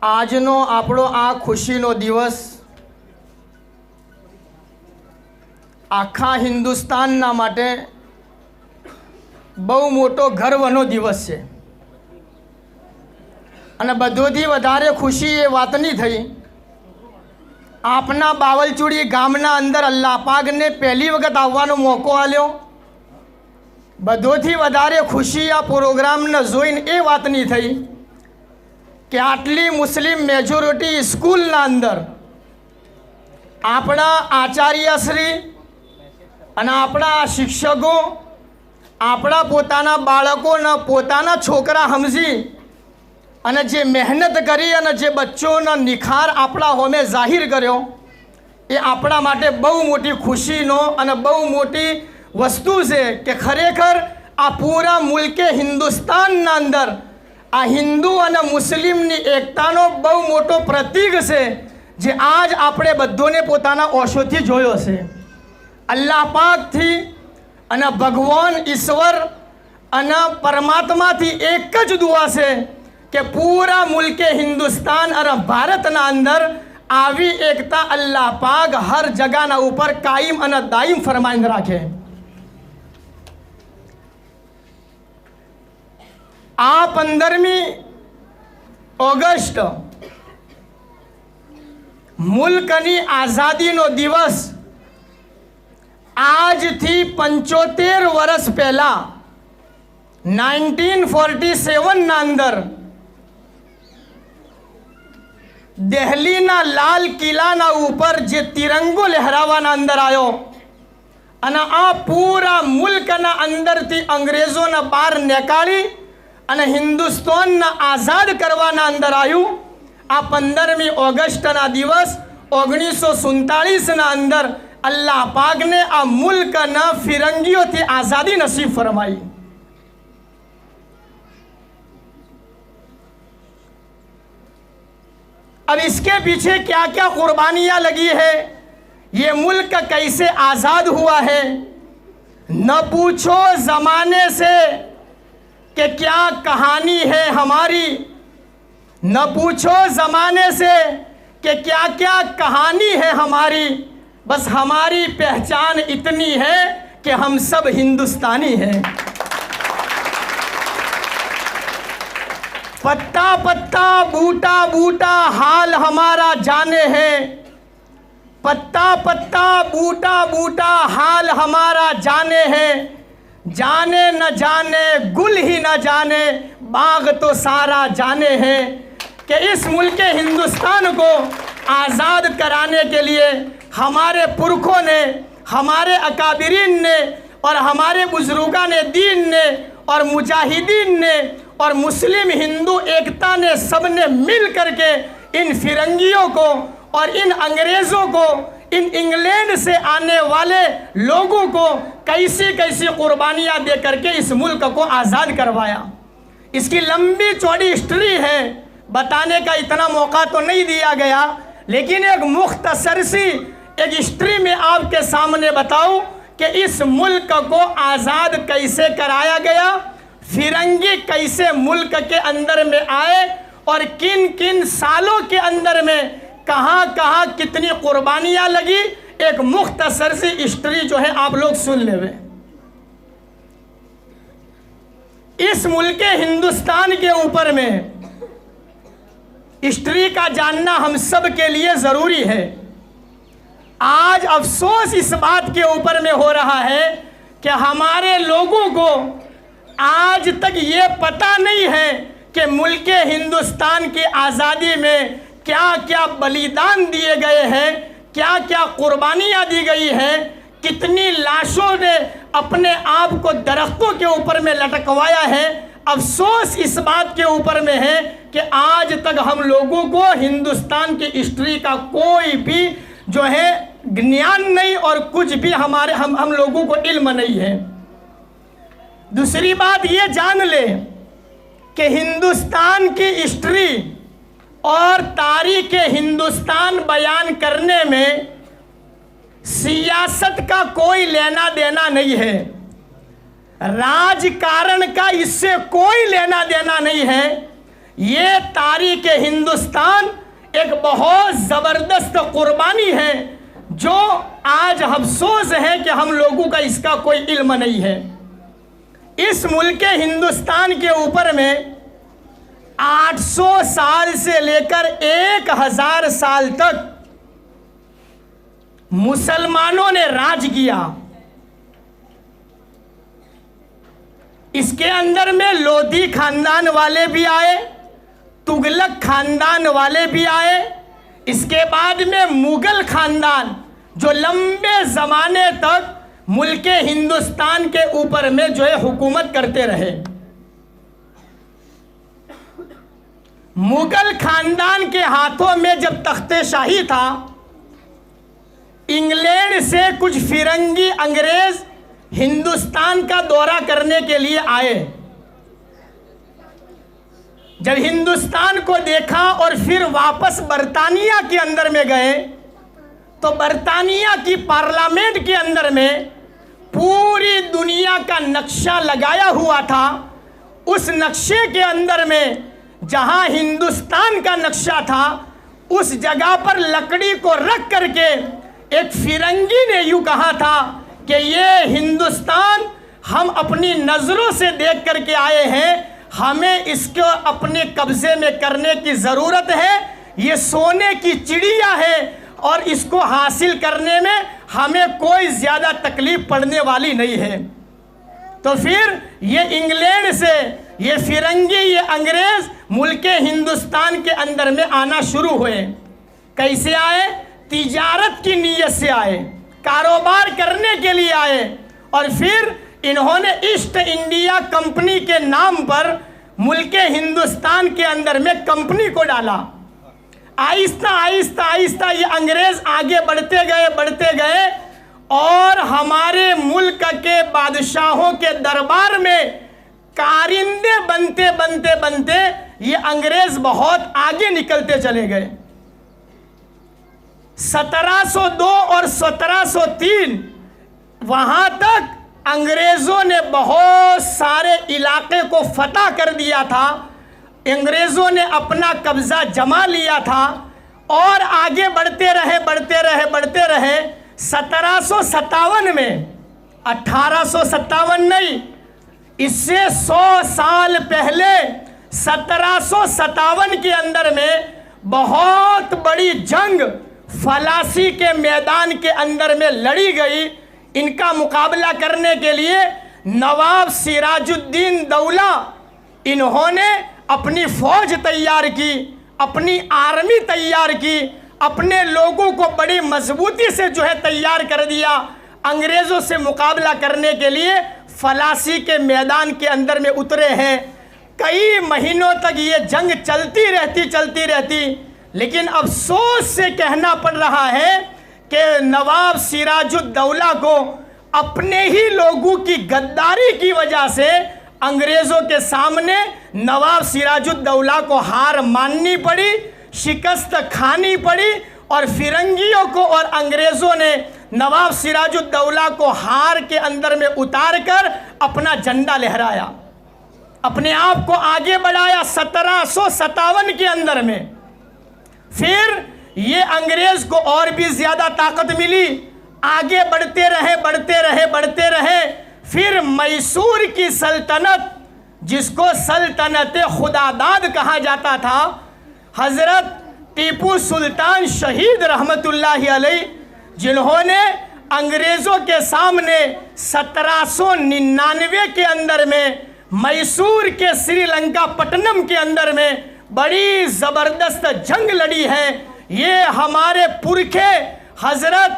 આજનો આપણો આ ખુશીનો દિવસ આખા હિન્દુસ્તાનના માટે બહુ મોટો ગર્વનો દિવસ છે અને બધોથી વધારે ખુશી એ વાતની થઈ આપના બાવલચુડી ગામના અંદર અલ્લાહ પાકને પહેલી વખત આવવાનો મોકો આલ્યો। બધોથી વધારે ખુશી આ પ્રોગ્રામને જોઈને એ વાતની થઈ કે આટલી મુસ્લિમ મેજોરિટી સ્કૂલના અંદર આપણા આચાર્યશ્રી અને આપણા શિક્ષકો આપણા પોતાના બાળકોના પોતાના છોકરા સમજી અને જે મહેનત કરી અને જે બચ્ચોનો નિખાર આપણા હોમે જાહેર કર્યો એ આપણા માટે બહુ મોટી ખુશીનો અને બહુ મોટી વસ્તુ છે કે ખરેખર આ પૂરા મુલ્કે હિન્દુસ્તાનના અંદર આ હિન્દુ અને મુસ્લિમની એકતાનો બહુ મોટો પ્રતીક છે જે આજ આપણે બધોને પોતાના ઓશોથી જોયો છે। અલ્લાહ પાકથી અને ભગવાન ઈશ્વર અને પરમાત્માથી એક જ દુઆ છે કે પૂરા મુલ્કે હિન્દુસ્તાન અને ભારતના અંદર આવી એકતા અલ્લાહ પાક હર જગાના ઉપર કાયમ અને દાયમ ફરમાઈને રાખે। આ 15મી ઓગસ્ટ મુલ્કની આઝાદીનો દિવસ આજથી 75 વર્ષ પહેલા 1947ના અંદર દિલ્હીના લાલ કિલ્લાના ઉપર જે તિરંગો લહેરાવાના અંદર આવ્યો અને આ પૂરા મુલ્કના અંદરથી અંગ્રેજોને બહાર નીકાળી અને હિન્દુસ્તાનને આઝાદ કરવાના અંદર આવ્યું। આ 15મી ઓગસ્ટના દિવસ 1947ના અંદર અલ્લાહ પાકને આ મુલ્કના ફિરંગીઓથી આઝાદી નસીબ ફરમાई। अब इसके पीछे क्या क्या कुर्बानियां लगी है, ये मुल्क कैसे आज़ाद हुआ है, न पूछो ज़माने से कि क्या कहानी है हमारी, न पूछो ज़माने से कि क्या क्या कहानी है हमारी, बस हमारी पहचान इतनी है कि हम सब हिंदुस्तानी हैं। पत्ता पत्ता बूटा बूटा हाल हमारा जाने हैं, पत्ता पत्ता बूटा बूटा हाल हमारा जाने हैं, जाने न जाने गुल ही न जाने बाग तो सारा जाने हैं। कि इस मुल्क हिंदुस्तान को आज़ाद कराने के लिए हमारे पुरखों ने, हमारे अकाबिरीन ने और हमारे बुजुर्गान दीन ने और मुजाहिदीन ने और मुस्लिम हिंदू एकता ने सब ने मिल करके इन फिरंगियों को और इन अंग्रेज़ों को, इन इंग्लैंड से आने वाले लोगों को कैसी कैसी कुर्बानियाँ दे करके इस मुल्क को आज़ाद करवाया। इसकी लंबी चौड़ी हिस्ट्री है, बताने का इतना मौका तो नहीं दिया गया, लेकिन एक मुख्तसर सी एक हिस्ट्री में आपके सामने बताऊं कि इस मुल्क को आज़ाद कैसे कराया गया, फिरंगी कैसे मुल्क के अंदर में आए और किन किन सालों के अंदर में कहाँ कहाँ कितनी कुर्बानियाँ लगी। एक मुख्तसर सी हिस्ट्री जो है आप लोग सुन लेवे। इस मुल्क हिंदुस्तान के ऊपर में हिस्ट्री का जानना हम सब के लिए ज़रूरी है। आज अफसोस इस बात के ऊपर में हो रहा है कि हमारे लोगों को आज तक ये पता नहीं है कि मुल्क हिंदुस्तान की आज़ादी में क्या क्या बलिदान दिए गए हैं, क्या क्या कुर्बानियाँ दी गई हैं, कितनी लाशों ने अपने आप को दरख्तों के ऊपर में लटकवाया है। अफसोस इस बात के ऊपर में है कि आज तक हम लोगों को हिंदुस्तान की हिस्ट्री का कोई भी जो है ज्ञान नहीं और कुछ भी हमारे हम लोगों को इल्म नहीं है। दूसरी बात ये जान ले कि हिंदुस्तान की हिस्ट्री और तारीख़ हिंदुस्तान बयान करने में सियासत का कोई लेना देना नहीं है, राजकारण का इससे कोई लेना देना नहीं है। ये तारीख हिंदुस्तान एक बहुत ज़बरदस्त कुर्बानी है जो आज अफसोस है कि हम लोगों का इसका कोई इल्म नहीं है। इस मुल्क हिंदुस्तान के ऊपर में 800 साल से लेकर 1000 साल तक मुसलमानों ने राज किया। इसके अंदर में लोधी खानदान वाले भी आए, तुगलक खानदान वाले भी आए, इसके बाद में मुगल खानदान जो लंबे ज़माने तक मुल्क हिंदुस्तान के ऊपर में जो है हुकूमत करते रहे। मुगल खानदान के हाथों में जब तख्ते शाही था, इंग्लैंड से कुछ फिरंगी अंग्रेज हिंदुस्तान का दौरा करने के लिए आए। जब हिंदुस्तान को देखा और फिर वापस बर्तानिया के अंदर में गए तो बर्तानिया की पार्लियामेंट के अंदर में पूरी दुनिया का नक्शा लगाया हुआ था। उस नक्शे के अंदर में जहां हिंदुस्तान का नक्शा था, उस जगह पर लकड़ी को रख करके एक फिरंगी ने यूं कहा था कि ये हिंदुस्तान हम अपनी नज़रों से देख करके आए हैं, हमें इसको अपने कब्जे में करने की ज़रूरत है। ये सोने की चिड़िया है और इसको हासिल करने में हमें कोई ज़्यादा तकलीफ़ पड़ने वाली नहीं है। तो फिर ये इंग्लैंड से ये फिरंगी, ये अंग्रेज़ मुल्क हिंदुस्तान के अंदर में आना शुरू हुए। कैसे आए? तिजारत की नीयत से आए, कारोबार करने के लिए आए। और फिर इन्होंने ईस्ट इंडिया कंपनी के नाम पर मुल्क हिंदुस्तान के अंदर में कंपनी को डाला। आहिस्ता आहिस्ता आहिस्ता ये अंग्रेज़ आगे बढ़ते गए और हमारे मुल्क के बादशाहों के दरबार में कारिंदे बनते ये अंग्रेज़ बहुत आगे निकलते चले गए। 1702 और 1703 वहाँ तक अंग्रेज़ों ने बहुत सारे इलाके को फतह कर दिया था। अंग्रेज़ों ने अपना कब्ज़ा जमा लिया था और आगे बढ़ते रहे। 1757 में, 1857 नहीं, इससे 100 साल पहले 1757 के अंदर में बहुत बड़ी जंग फलासी के मैदान के अंदर में लड़ी गई। इनका मुकाबला करने के लिए नवाब सिराजुद्दीन दौला इन्होंने अपनी फ़ौज तैयार की, अपनी आर्मी तैयार की, अपने लोगों को बड़ी मजबूती से जो है तैयार कर दिया। अंग्रेज़ों से मुकाबला करने के लिए फलासी के मैदान के अंदर में उतरे हैं। कई महीनों तक ये जंग चलती रहती। लेकिन अफसोस से कहना पड़ रहा है कि नवाब सिराजुद्दौला को अपने ही लोगों की गद्दारी की वजह से अंग्रेज़ों के सामने नवाब सिराजुद्दौला को हार माननी पड़ी, शिकस्त खानी पड़ी। और फिरंगियों को और अंग्रेज़ों ने नवाब सिराजुद्दौला को हार के अंदर में उतार कर अपना झंडा लहराया, अपने आप को आगे बढ़ाया। 1757 के अंदर में फिर ये अंग्रेज़ को और भी ज़्यादा ताकत मिली, आगे बढ़ते रहे। फिर मैसूर की सल्तनत, जिसको सल्तनत खुदादाद कहा जाता था, हज़रत टीपू सुल्तान शहीद रहमतुल्लाहि अलैह, जिन्होंने अंग्रेज़ों के सामने 1799 के अंदर में मैसूर के श्रीलंका पट्टनम के अंदर में बड़ी ज़बरदस्त जंग लड़ी है। ये हमारे पुरखे हज़रत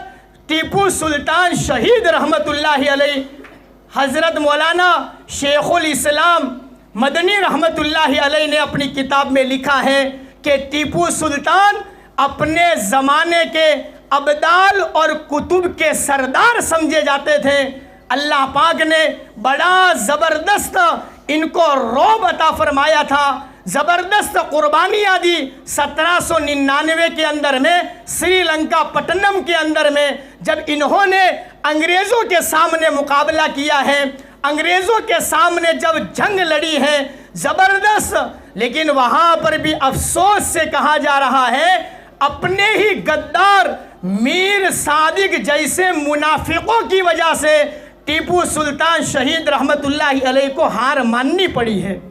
टीपू सुल्तान शहीद रहमतुल्लाहि अलैह, हज़रत मौलाना शेखुल इस्लाम मदनी रहमतुल्लाहि अलैह ने अपनी किताब में लिखा है कि टीपू सुल्तान अपने ज़माने के अब्दाल और कुतुब के सरदार समझे जाते थे। अल्लाह पाक ने बड़ा ज़बरदस्त इनको रौब अता फरमाया था, ज़बरदस्त कुर्बानियाँ दी। 1799 के अंदर में श्रीलंका पट्टनम के अंदर में जब इन्होंने अंग्रेज़ों के सामने मुकाबला किया है, अंग्रेज़ों के सामने जब जंग लड़ी है, ज़बरदस्त लेकिन वहाँ पर भी अफसोस से कहा जा रहा है, अपने ही गद्दार मीर सादिक जैसे मुनाफिकों की वजह से टीपू सुल्तान शहीद रहमतुल्लाहि अलैह को हार माननी पड़ी है।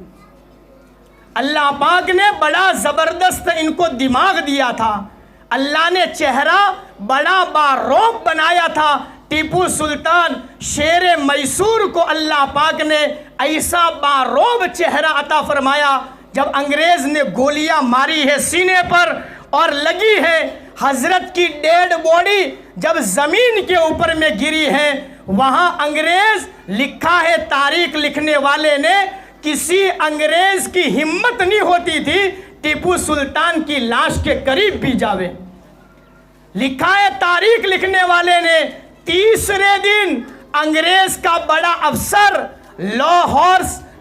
अल्लाह पाक ने बड़ा ज़बरदस्त इनको दिमाग दिया था, अल्लाह ने चेहरा बड़ा बारौब बनाया था। टीपू सुल्तान शेर मैसूर को अल्लाह पाक ने ऐसा बारौब चेहरा अता फरमाया, जब अंग्रेज़ ने गोलियां मारी है सीने पर और लगी है, हज़रत की डेड बॉडी जब ज़मीन के ऊपर में गिरी है, वहाँ अंग्रेज़, लिखा है तारीख लिखने वाले ने, किसी अंग्रेज़ की हिम्मत नहीं होती थी टीपू सुल्तान की लाश के करीब भी जावे। लिखा है तारीख लिखने वाले ने, तीसरे दिन अंग्रेज़ का बड़ा अफसर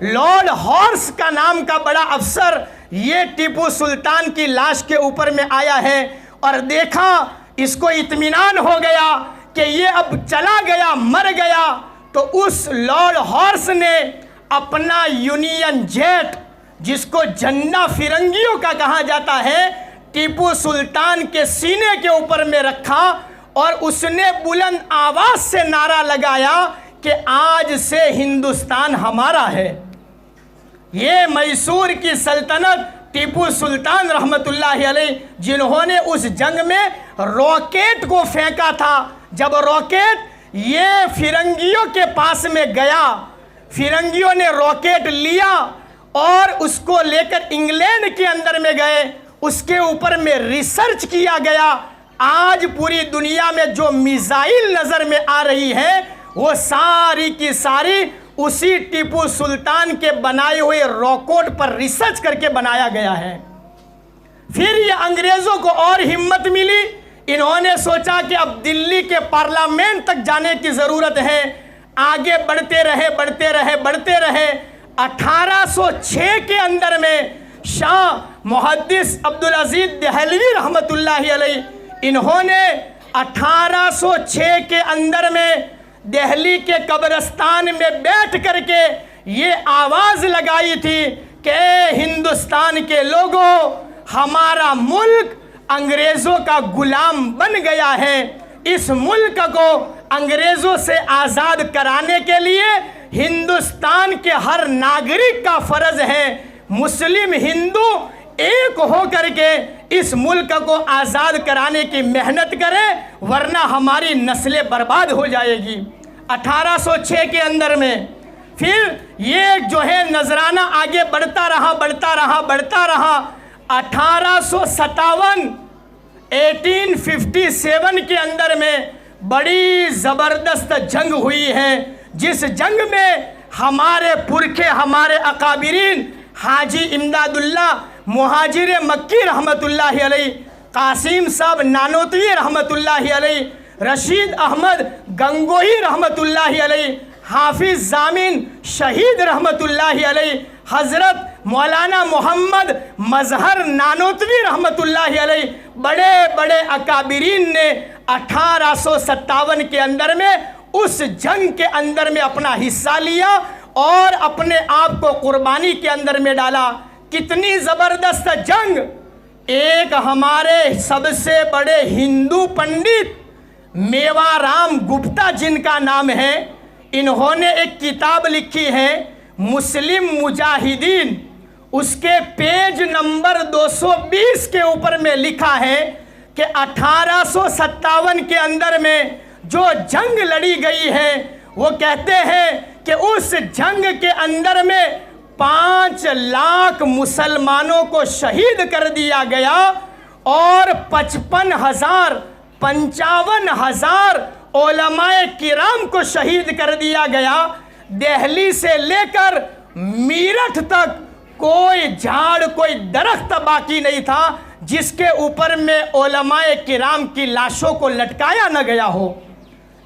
लॉर्ड हॉर्स का नाम का बड़ा अफसर ये टीपू सुल्तान की लाश के ऊपर में आया है और देखा, इसको इत्मीनान हो गया कि ये अब चला गया, मर गया, तो उस लॉर्ड हॉर्स ने अपना यूनियन जेट, जिसको जन्ना फिरंगियों का कहा जाता है, टीपू सुल्तान के सीने के ऊपर में रखा और उसने बुलंद आवाज़ से नारा लगाया कि आज से हिंदुस्तान हमारा है। ये मैसूर की सल्तनत टीपू सुल्तान रहमतुल्लाहि अलैह, जिन्होंने उस जंग में रॉकेट को फेंका था, जब रॉकेट ये फिरंगियों के पास में गया, फिरंगियों ने रॉकेट लिया और उसको लेकर इंग्लैंड के अंदर में गए, उसके ऊपर में रिसर्च किया गया। आज पूरी दुनिया में जो मिसाइल नज़र में आ रही है वो सारी की सारी उसी टीपू सुल्तान के बनाए हुए रॉकेट पर रिसर्च करके बनाया गया है। फिर ये अंग्रेज़ों को और हिम्मत मिली, इन्होंने सोचा कि अब दिल्ली के पार्लियामेंट तक जाने की ज़रूरत है। आगे बढ़ते रहे 1806 के अंदर में शाह मुहद्दिस अब्दुल अजीज देहलवी रहमतुल्लाहि अलैह, इन्होंने 1806 के अंदर में दिल्ली के कब्रिस्तान में बैठ करके ये आवाज़ लगाई थी कि हिंदुस्तान के लोगों, हमारा मुल्क अंग्रेज़ों का गुलाम बन गया है। इस मुल्क को अंग्रेज़ों से आज़ाद कराने के लिए हिंदुस्तान के हर नागरिक का फ़र्ज़ है, मुस्लिम हिंदू एक हो करके इस मुल्क को आज़ाद कराने की मेहनत करें, वरना हमारी नस्लें बर्बाद हो जाएगी। 1806 के अंदर में फिर ये जो है नजराना आगे बढ़ता रहा 1857 के अंदर में बड़ी ज़बरदस्त जंग हुई है, जिस जंग में हमारे पुरखे, हमारे अकाबिरीन हाजी इमदादुल्ला मुहाजिर मक्की रहमतुल्लाहि अलैह, कासिम साहब नानोतवी रहमतुल्लाहि अलैह, रशीद अहमद गंगोही रहमतुल्लाहि अलैह, हाफिज़ जामिन शहीद रहमतुल्लाहि अलैह, हज़रत मौलाना मोहम्मद मजहर नानोतवी रहमतुल्लाहि अलैह, बड़े बड़े अकाबिरीन ने 1857 के अंदर में उस जंग के अंदर में अपना हिस्सा लिया और अपने आप को कुर्बानी के अंदर में डाला। कितनी ज़बरदस्त जंग! एक हमारे सबसे बड़े हिंदू पंडित मेवाराम गुप्ता जिनका नाम है, इन्होंने एक किताब लिखी है मुस्लिम मुजाहिदीन, उसके पेज नंबर 220 के ऊपर में लिखा है कि 1857 के अंदर में जो जंग लड़ी गई है, वो कहते हैं कि उस जंग के अंदर में 5 लाख मुसलमानों को शहीद कर दिया गया और 55,000 उलमाए किराम को शहीद कर दिया गया। दिल्ली से लेकर मीरठ तक कोई झाड़, कोई दरख्त बाकी नहीं था जिसके ऊपर में उलमाए किराम की लाशों को लटकाया न गया हो।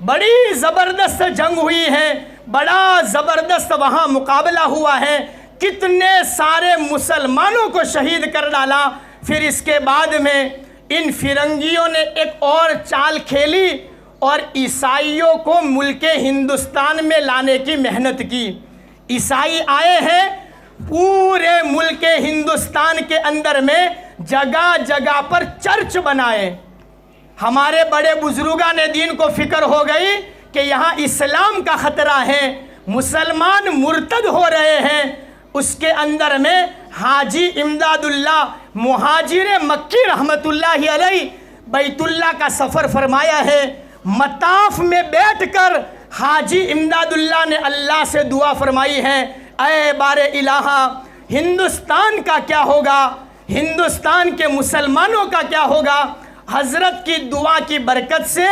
बड़ी ज़बरदस्त जंग हुई है, बड़ा ज़बरदस्त वहाँ मुकाबला हुआ है, कितने सारे मुसलमानों को शहीद कर डाला। फिर इसके बाद में इन फिरंगियों ने एक और चाल खेली और ईसाइयों को मुल्के हिंदुस्तान में लाने की मेहनत की। ईसाई आए हैं पूरे मुल्क हिंदुस्तान के अंदर में जगह जगह पर चर्च बनाए। हमारे बड़े बुजुर्गान ने दीन को फिक्र हो गई कि यहाँ इस्लाम का ख़तरा है, मुसलमान मुर्तद हो रहे हैं। उसके अंदर में हाजी इमदादुल्लाह मुहाजिर मक्की रहमतुल्लाहि अलैह बैतुल्लाह का सफ़र फरमाया है। मताफ में बैठकर हाजी इमदादुल्लाह ने अल्लाह से दुआ फरमाई है, ऐ बारे इलाहा, हिंदुस्तान का क्या होगा, हिंदुस्तान के मुसलमानों का क्या होगा। हज़रत की दुआ की बरकत से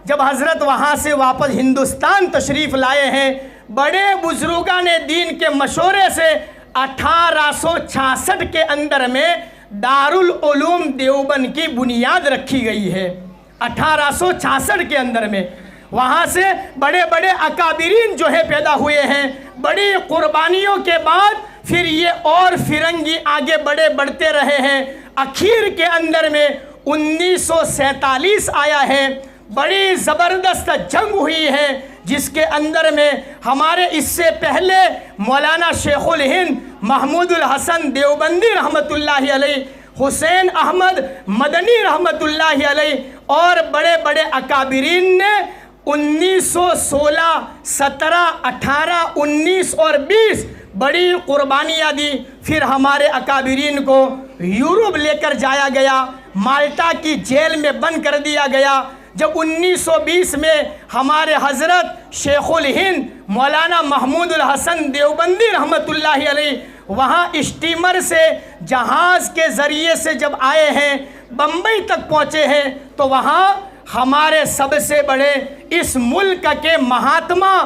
जब हज़रत वहाँ से वापस हिंदुस्तान तशरीफ़ लाए हैं, बड़े बुजुर्गान ने दीन के मशवरे से 1866 के अंदर में दारुल उलूम देवबंद की बुनियाद रखी गई है। 1866 के अंदर में वहाँ से बड़े बड़े अकाबिरीन जो है पैदा हुए हैं। बड़ी कुर्बानियों के बाद फिर ये और फिरंगी आगे बढ़ते रहे हैं। आखिर के अंदर में 1947 आया है। बड़ी ज़बरदस्त जंग हुई है जिसके अंदर में हमारे इससे पहले मौलाना शेखुल हिंद महमूदुल हसन देवबंदी रहमतुल्लाहि अलैह, हुसैन अहमद मदनी रहमतुल्लाहि अलैह और बड़े बड़े अकाबिरीन ने 1916, 17, 18, 19 और 20 बड़ी कुर्बानियाँ दी। फिर हमारे अकाबिरीन को यूरोप लेकर जाया गया, माल्टा की जेल में बंद कर दिया गया। जब 1920 में हमारे हज़रत शेखुल हिंद मौलाना महमूदुल हसन देवबंदी रहमतुल्लाहि अलैह वहाँ स्टीमर से जहाज़ के ज़रिए से जब आए हैं, बम्बई तक पहुँचे हैं, तो वहाँ हमारे सबसे बड़े इस मुल्क के महात्मा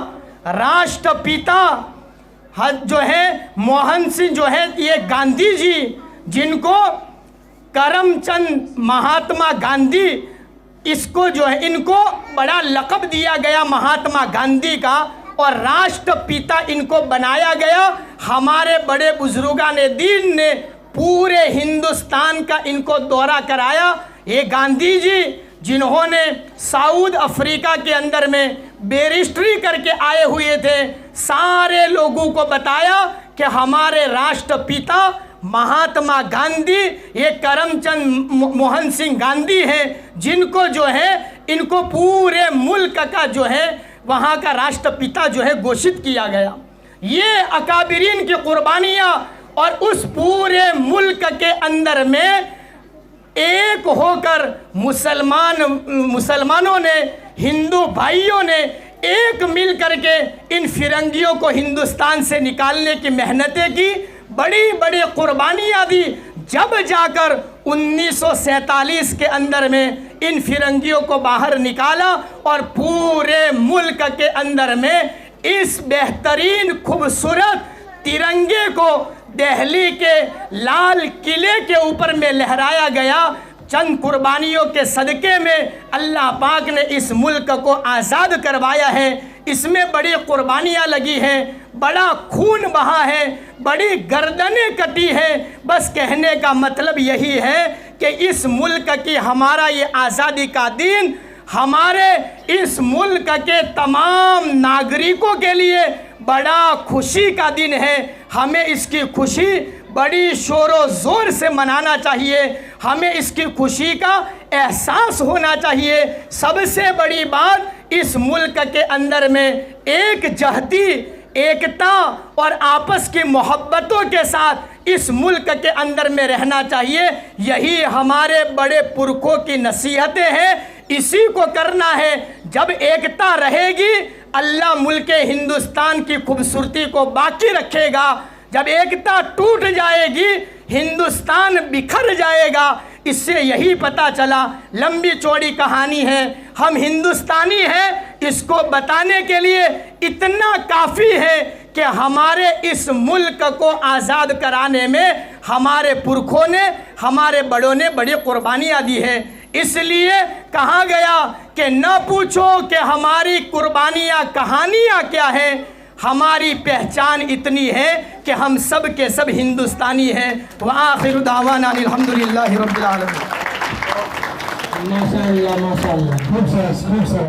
राष्ट्रपिता जो है मोहन सिंह जो है ये गांधी जी, जिनको करमचंद महात्मा गांधी इसको जो है इनको बड़ा लक़ब दिया गया महात्मा गांधी का, और राष्ट्रपिता इनको बनाया गया। हमारे बड़े बुजुर्गान दीन ने पूरे हिंदुस्तान का इनको दौरा कराया। ये गांधी जी जिन्होंने साउथ अफ्रीका के अंदर में बैरिस्ट्री करके आए हुए थे, सारे लोगों को बताया कि हमारे राष्ट्रपिता महात्मा गांधी ये करमचंद मोहन सिंह गांधी हैं, जिनको जो है इनको पूरे मुल्क का जो है वहाँ का राष्ट्रपिता जो है घोषित किया गया। ये अकाबिरीन की कुर्बानियाँ, और उस पूरे मुल्क के अंदर में एक होकर मुसलमानों ने, हिंदू भाइयों ने एक मिल करके इन फिरंगियों को हिंदुस्तान से निकालने की मेहनतें की, बड़ी बड़ी कुर्बानियाँ दी। जब जाकर 1947 के अंदर में इन फिरंगियों को बाहर निकाला और पूरे मुल्क के अंदर में इस बेहतरीन खूबसूरत तिरंगे को दिल्ली के लाल किले के ऊपर में लहराया गया। चंद कुर्बानियों के सदक़े में अल्लाह पाक ने इस मुल्क को आज़ाद करवाया है। इसमें बड़ी कुर्बानियाँ लगी हैं, बड़ा खून बहा है, बड़ी गर्दनें कटी हैं। बस कहने का मतलब यही है कि इस मुल्क की हमारा ये आज़ादी का दिन हमारे इस मुल्क के तमाम नागरिकों के लिए बड़ा खुशी का दिन है। हमें इसकी खुशी बड़ी शोरो ज़ोर से मनाना चाहिए, हमें इसकी खुशी का एहसास होना चाहिए। सबसे बड़ी बात, इस मुल्क के अंदर में एक जहती एकता और आपस की मोहब्बतों के साथ इस मुल्क के अंदर में रहना चाहिए। यही हमारे बड़े पुरखों की नसीहतें हैं, इसी को करना है। जब एकता रहेगी, अल्लाह मुल्क हिंदुस्तान की खूबसूरती को बाकी रखेगा। जब एकता टूट जाएगी, हिंदुस्तान बिखर जाएगा। इससे यही पता चला, लंबी चौड़ी कहानी है, हम हिंदुस्तानी हैं, इसको बताने के लिए इतना काफ़ी है कि हमारे इस मुल्क को आज़ाद कराने में हमारे पुरखों ने, हमारे बड़ों ने बड़ी कुर्बानियाँ दी है। इसलिए कहा गया कि न पूछो कि हमारी कुर्बानियाँ कहानियाँ क्या हैं, हमारी पहचान इतनी है कि हम सब के सब हिंदुस्तानी हैं। व आखिरु दावाना अल्हम्दुलिल्लाहि रब्बिल आलमीन। माशाअल्लाह माशाअल्लाह, खूब सरस खूब सरस।